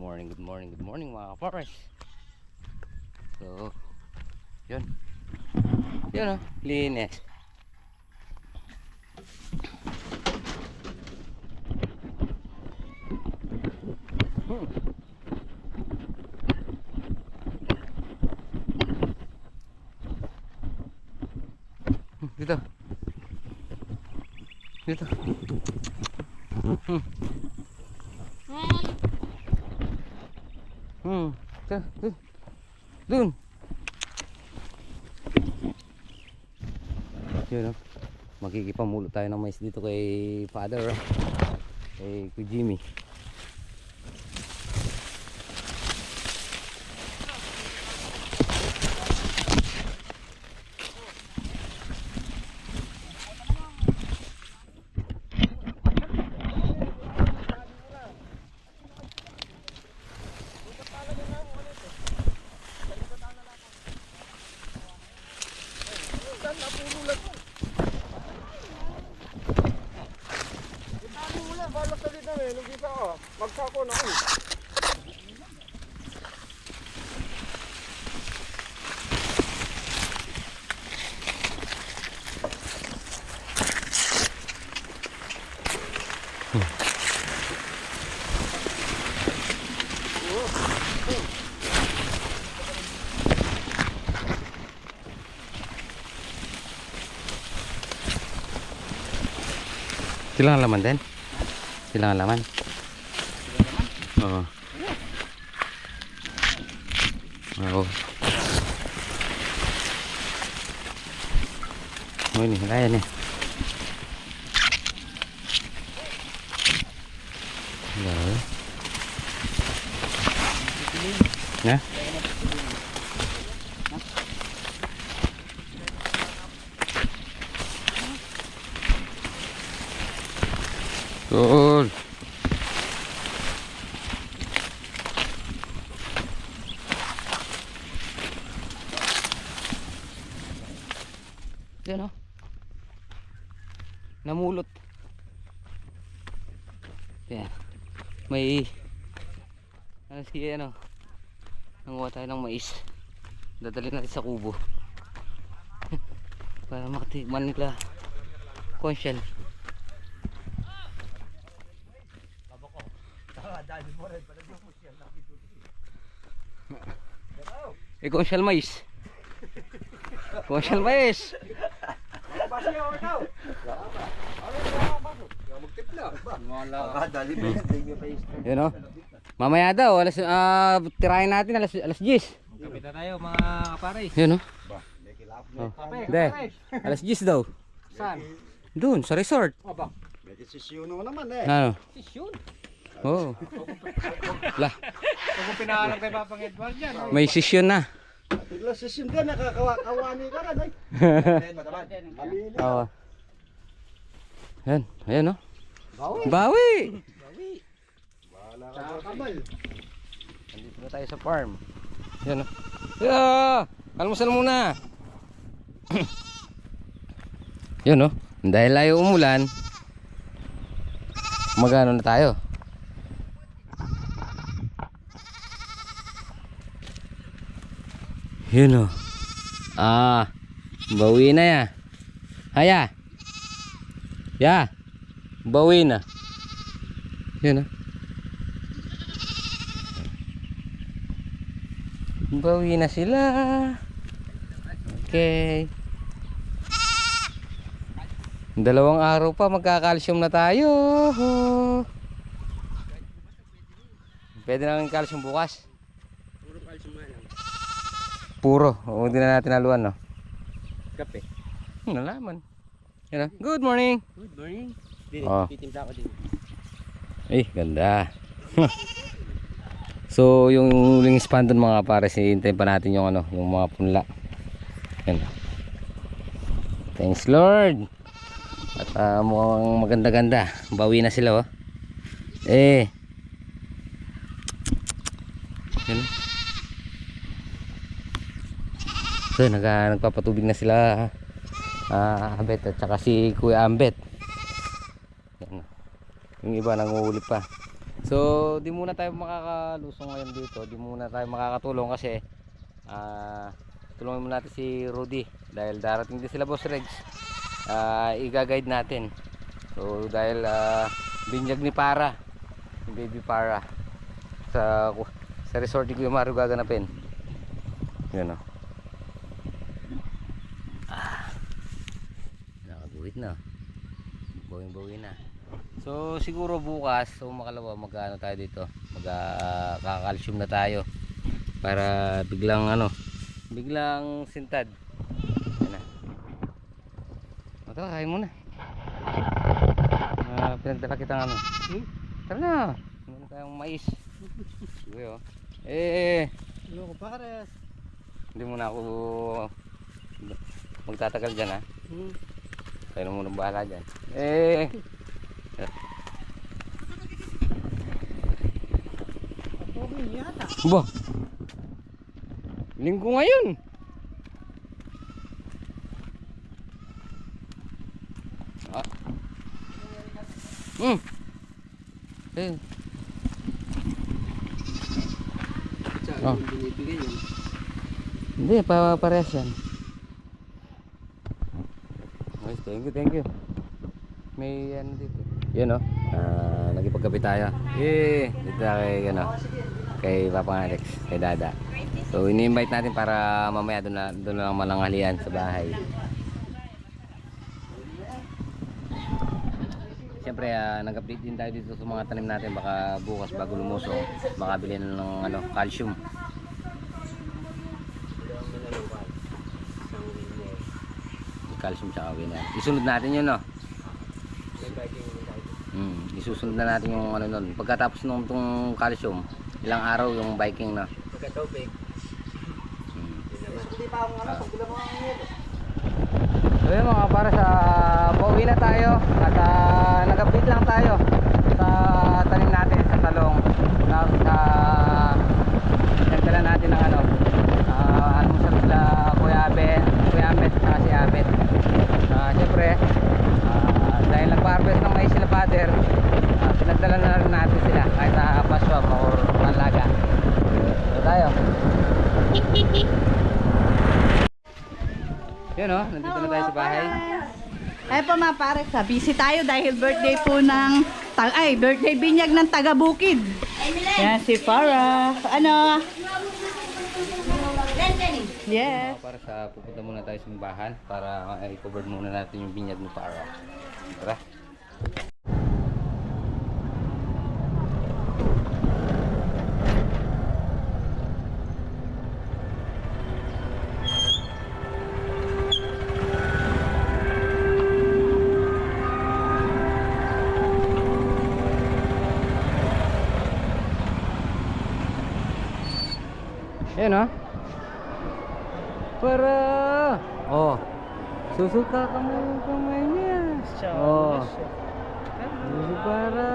good morning mga ka-farmers. So, yun. Yun o, linis. Dito. Dito. Dun. Yun o. Magkikipamulo tayo ng mais dito kay Father. Kay Jimmy. Magsako na ako. Silang laman din? Silang laman? Oo. Oo. Oh, ini kaya nih. Ya. Cool. Yan o. Namulot. Yan. May nanguha tayo ng mais. Dadalhin natin sa kubo. Para makatikman nila konsyel. Konsyel mais. Konsyel mais. Yun o. Mamaya daw tirahin natin alas 10. Kapit na tayo mga kapares. Yun o. Kape. Alas 10 daw. Saan? Doon sa resort. Aba. Medyo sisyon naman eh. Ano? Sisyon. Oo. Lah, Kung pinaalam kay Papang Edward dyan. may session na. Bigla sisyon ka, nakakawani ka rin. Oo. Yan, ayan o. Bawi. Wala ka kamal. Nandito na tayo sa farm. Yan o. Yeah! Almusal muna. Yun o. Dahil ayaw umulan, magano na tayo. Yun o. Bawi na ya. Haya. Ya. Bawi na. Yun o. Bawi na sila. Okay. 2 araw pa magkakalsyum na tayo. Pwede na ng calcium bukas. Puro calcium lang. Puro. O hindi na natin haluan, no? Kape. Nalaman. Yan, good morning. Good morning. Titimpla ko din. Ay, ganda. So, yung wings pan doon mga pares, hihintayin pa natin yung yung mga punla. Yan. Thanks Lord. At mukhang maganda-ganda. Bawi na sila, oh. Yan. So, nagpapatubig na sila. Ambet at saka si Kuya Ambet. Yan. Yung iba nanguhuli pa. So, di muna tayo makakalusong ngayon dito. Di muna tayo makakatulong kasi tulungan muna natin si Rudy dahil darating din sila Boss Regs. I-guide natin. So, dahil binyag ni Para, yung baby Para sa resort ni Kuya Mario gaganapin. Yun o. Nakaguhit na. Bawing-bawi na. So siguro bukas o makalawa magano tayo dito. Magka-calcium na tayo para biglang sintad. Yan na. O tara, kain muna. Pinagdala kitang ano. Tara na. Meron tayong mais. Sige oh. Ano ko pares? Hindi muna ako magtatagal dyan ha. Tayo na muna bahala dyan. Ba? Linggo ngayon. Oh. Hindi, parehas yan. Okay, thank you. May ano dito. Yun o. Nagipagkape tayo. Dito kay kay Papa Alex, kay Dada. So ini-invite natin para mamaya doon na lang malanghalian sa bahay. Siyempre nag-update din tayo dito sa mga tanim natin, baka bukas bago lumusong makabili na ng calcium. Calcium sa kawin yan. Isunod natin yun no. Isusunod na natin yung ano nun. Pagkatapos nung itong calcium, ilang araw yung biking na. Pagkatubig. Hindi pa akong pagkulang mo ang nito. So yun mga para sa pauwi na tayo at nag-update lang tayo sa tanim natin sa talong sa nagdala natin ng almusal sila Kuya Ambet at si Abet. Siyempre dahil nag-harvest ng mais sila father, pinagdala na rin natin sila kahit paswam or panlaga. So tayo yun o, nandito na tayo sa bahay. Ay po mga pare, busy tayo dahil birthday po ng birthday binyag ng taga Bukid. Yan si Farah. Ano? Yes. Para sa pupunta muna tayo sa simbahan para i-cover muna natin yung binyag ni Para. Tara. Ayan o. Para. Oh. Susuka kamay niya. Oh. Susu para.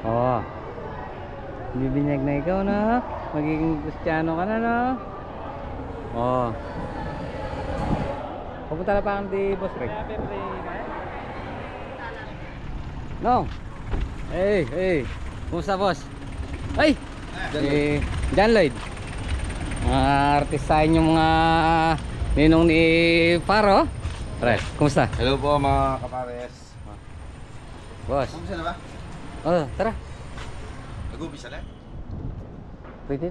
Oh. Bibinyag na ikaw na. Magiging Kristiyano ka na no. Oh. Pupunta na pa kang di Boss Rick. No. Hey. Kumusta boss? Ay! John Lloyd. Mga artistahin yung mga ninong ni Paro. Pre, kumusta? Hello po mga kapares. Boss. Kumusta na ba? Oh, tara. Nag-umpisa na? Wait.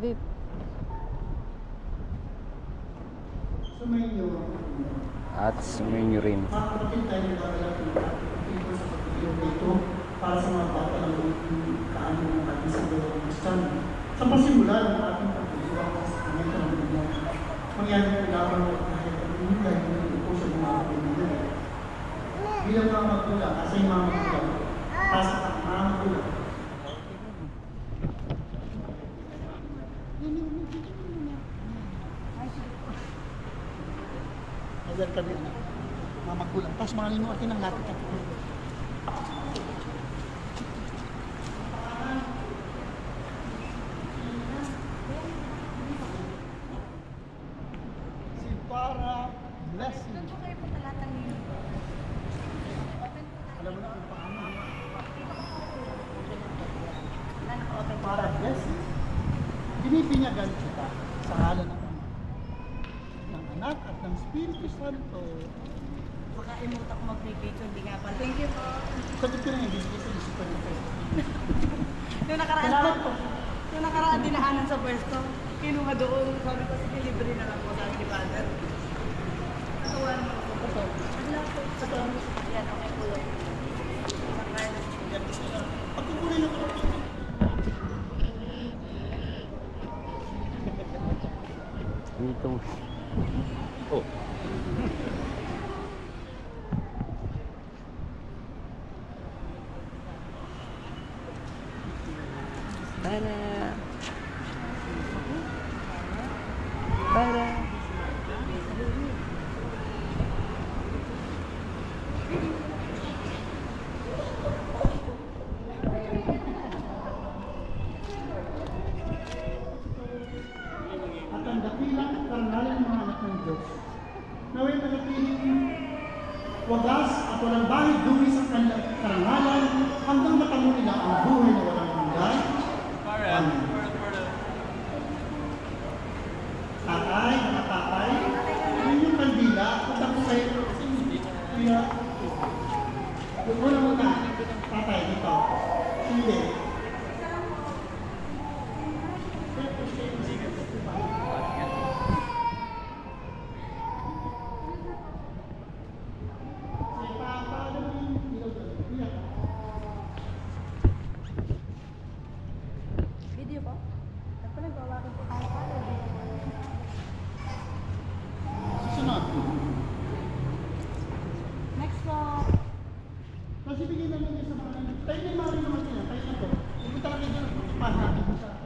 At sumayin nyo rin. Para sa mga bata ng kaano ng ating sa Kristiyano. Sa pasimula ng ating pagkukuha sa sakramento ng Biblia, mangyari po lamang kahit ang binigay ng po sa mga pamilya. Bilang mga magulang, asay mga magulang, para sa mga magulang. Ayan kami, mga magulang. Tapos mga linuatin ng lahat. Para blessing. Alam mo na ang paano. binyagan kita sa ngalan ng Ama, ng Anak at ng Espiritu Santo. Baka imut ako mag-picture, hindi nga pa. Thank you po. Sagot ko na yung bibigay sa isipan nito. Yung nakaraan Kailangan po, po. yung nakaraan dinaanan sa pwesto, kinuha doon, sabi ko, sige, libre na lang po, sabi ni Father. Natuwa naman po. Ito. Wala po. Ito. Yan, okay po lang. Yan, gusto na. Pagkukulay na ito. Dito. Oh. Para. Para. At ang dakilang karangalan ng mga anak ng Diyos. Naway manatiling wagas at walang bahid dumi sa kanilang karangalan hanggang matamo nila ang buhay na walang hanggan. Amen. Tatay, mga tatay, yun yung kandila, punta ko kayo. Kaya, yung una muna, tatay, dito. Hindi. Video po? Ako nagbawakan po tayo. Susunod. Next po. Kasi bigyan naman niya sa mga tayo na yung mga rin naman niya, tayo na to. Hindi talaga dyan, pahatin mo sa akin.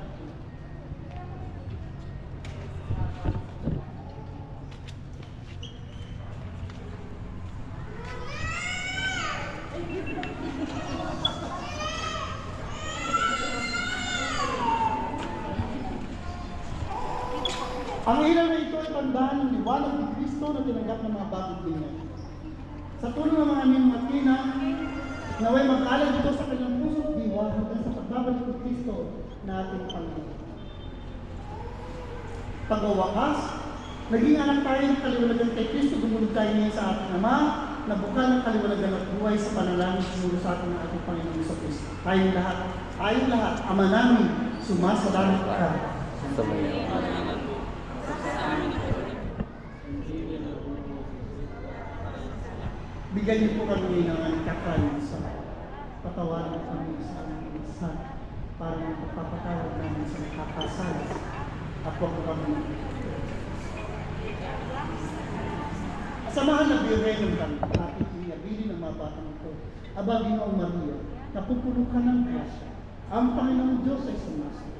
Ang ilaw na ito ay tandaan ng liwanag ni Kristo na tinanggap ng mga bagong binyan. Sa tulong ng mga aming makina, naway mag-alag ito sa kanyang puso at diwa hanggang sa pagbabalik ni Kristo na ating Panginoon. Pagwawakas, naging anak tayo ng kaliwanagan kay Kristo, gumunod tayo niya sa ating Ama, na buka ng kaliwanagan at buhay sa panalangin sinuro sa atin ng ating Panginoon sa Kristo. Tayong lahat, Ama namin, sumasalamat ka. Sa mga. Bigyan niyo po kami ng kakain sa patawaran kami sa aming minsan para magpapatawad namin sa nakakasala at huwag po kami. Sa mahal na Birhen ng ating inabili ng mga batang ito, Aba, Ginoong Maria, napupuno ka ng grasya. Ang Panginoong Diyos ay sumasa.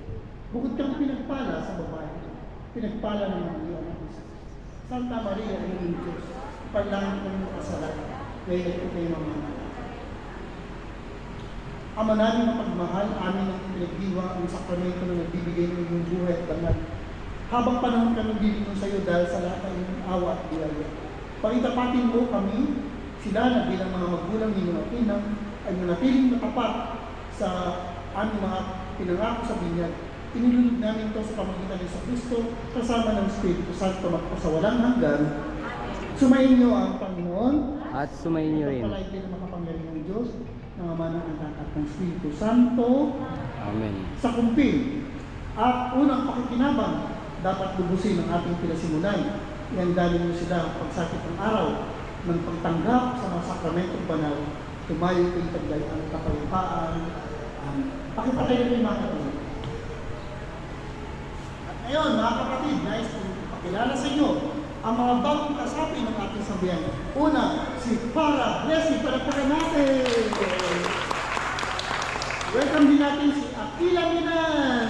Bukod kang pinagpala sa babae, pinagpala ng mga iyong anak isa. Santa Maria, Iyong Diyos, panlangin ng mga kasalanan. Ngayon ito kayo mga Ama namin na pagmahal, amin ang pinagdiwa ang sakramento na nagbibigay ng iyong buhay at banal. Habang panahon kami bibigyan sa iyo dahil sa lahat ng iyong awa at biyaya. Pagitapatin mo kami, sila na bilang mga magulang ni mga pinang, ay manatiling matapat sa aming mga pinangako sa binyag. Inilulog namin ito sa pamagitan ng sa Kristo, kasama ng Espiritu Santo magpo sa walang hanggan. Sumayin niyo ang Panginoon. At sumayin niyo rin. Pagpalain din ang makapangyarihang Diyos, ng Ama ng Anak at ng Espiritu Santo. Amen. Sa kumpil at unang pakikinabang, dapat lubusin ang ating pinasimulan. Yan galing mo sila ang pagsakit ng araw ng pagtanggap sa mga sakramentong banal. Tumayo kay taglay ang kapayapaan. Pakipatay na yung mga kapatid. At ngayon, mga kapatid, nais kong pakilala sa inyo ang mga bagong kasapi ng ating sambayan. Una, si Farah Blessing, palakpakan natin. Welcome din natin si Aquila Minan.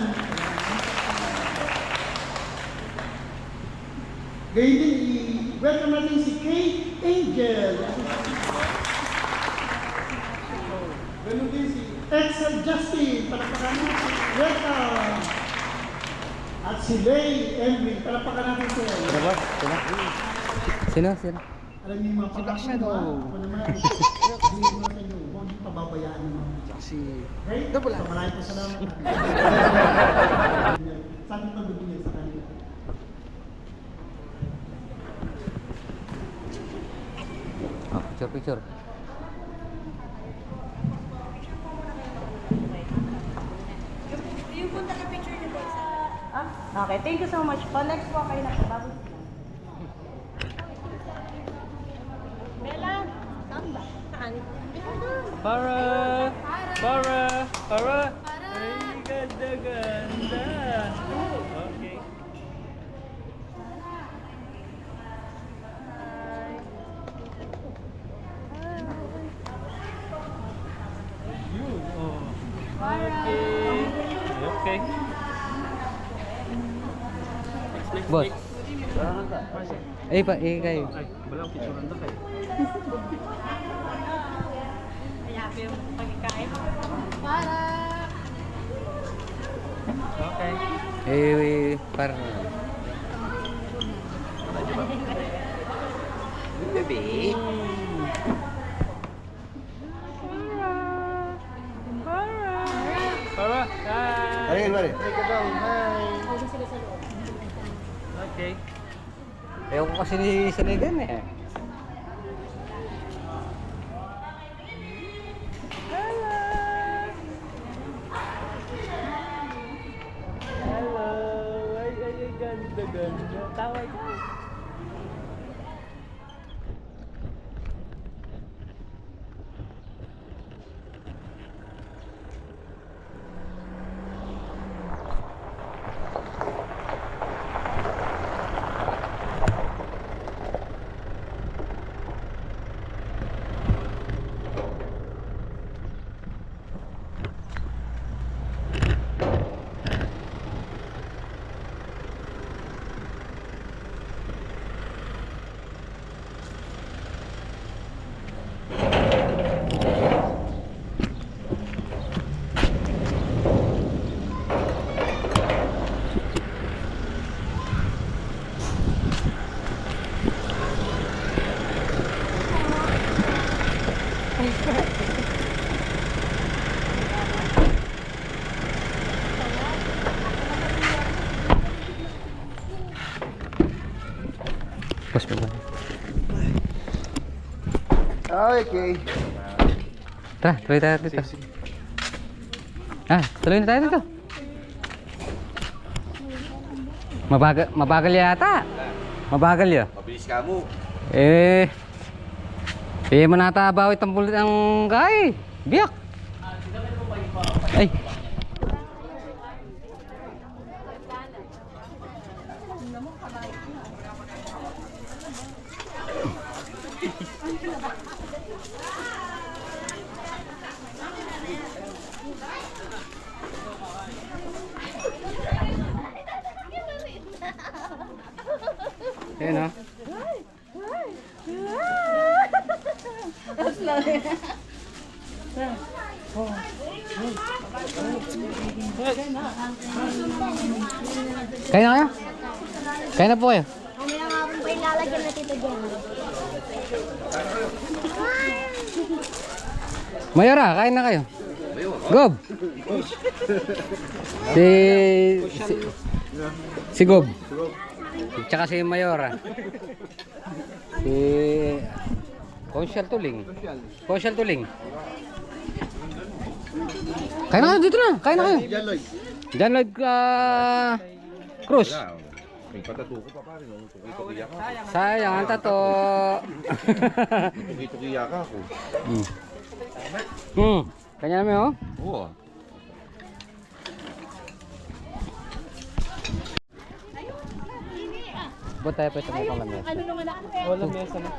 Gayun din, welcome natin si Kate Angel. Gayun din si Excel Justin, palakpakan natin. Welcome. At si Lay Emily, palakpakan natin siya. Sino ba? Sino? Sino? Alam niyo yung mga palakpakan mo, ako naman, hindi mo sa inyo, huwag niyo pababayaan naman. Si... Okay? Double So, maraming po salamat. Sabi pa picture. Okay, thank you so much po. Next po kayo na po. Para! Para! Para! Ay, ganda-ganda! Okay. Yun, oh. Okay. Okay. Boss. Kayo. Ay, walang picturean na kayo. Okay. Para. Baby. Para! Hi! Mari. Okay. Ayaw ko kasi ni Sanigan eh. Hello! Ay, ganda-ganda. Tawag ka. Boss mo ba? Okay. Tara, tuloy tayo dito. Tuloy na tayo dito. Mabagal yata. Mabagal ya. Mabilis ka mo. Mo nata bawit ang pulit ang gay. Biyak. Ay. Ayan o. Kain na kayo? Kain na po kayo? Mamaya nga po ba yung lalagyan na Tito Jen? Mayora, kain na kayo. Gob. Si Gob. Tsaka si Mayora. Si Consyal Tuling. Consyal Tuling. Kain na kayo dito na. Kain na kayo. John Lloyd Cruz. May patatuko pa pare, no? Tuki-tukiya ka. Sayang ang tato. Tuki-tukiya ka ako. Kanya namin oh. Oo. Ba't tayo pa ito may pangalan? Walang mesa na.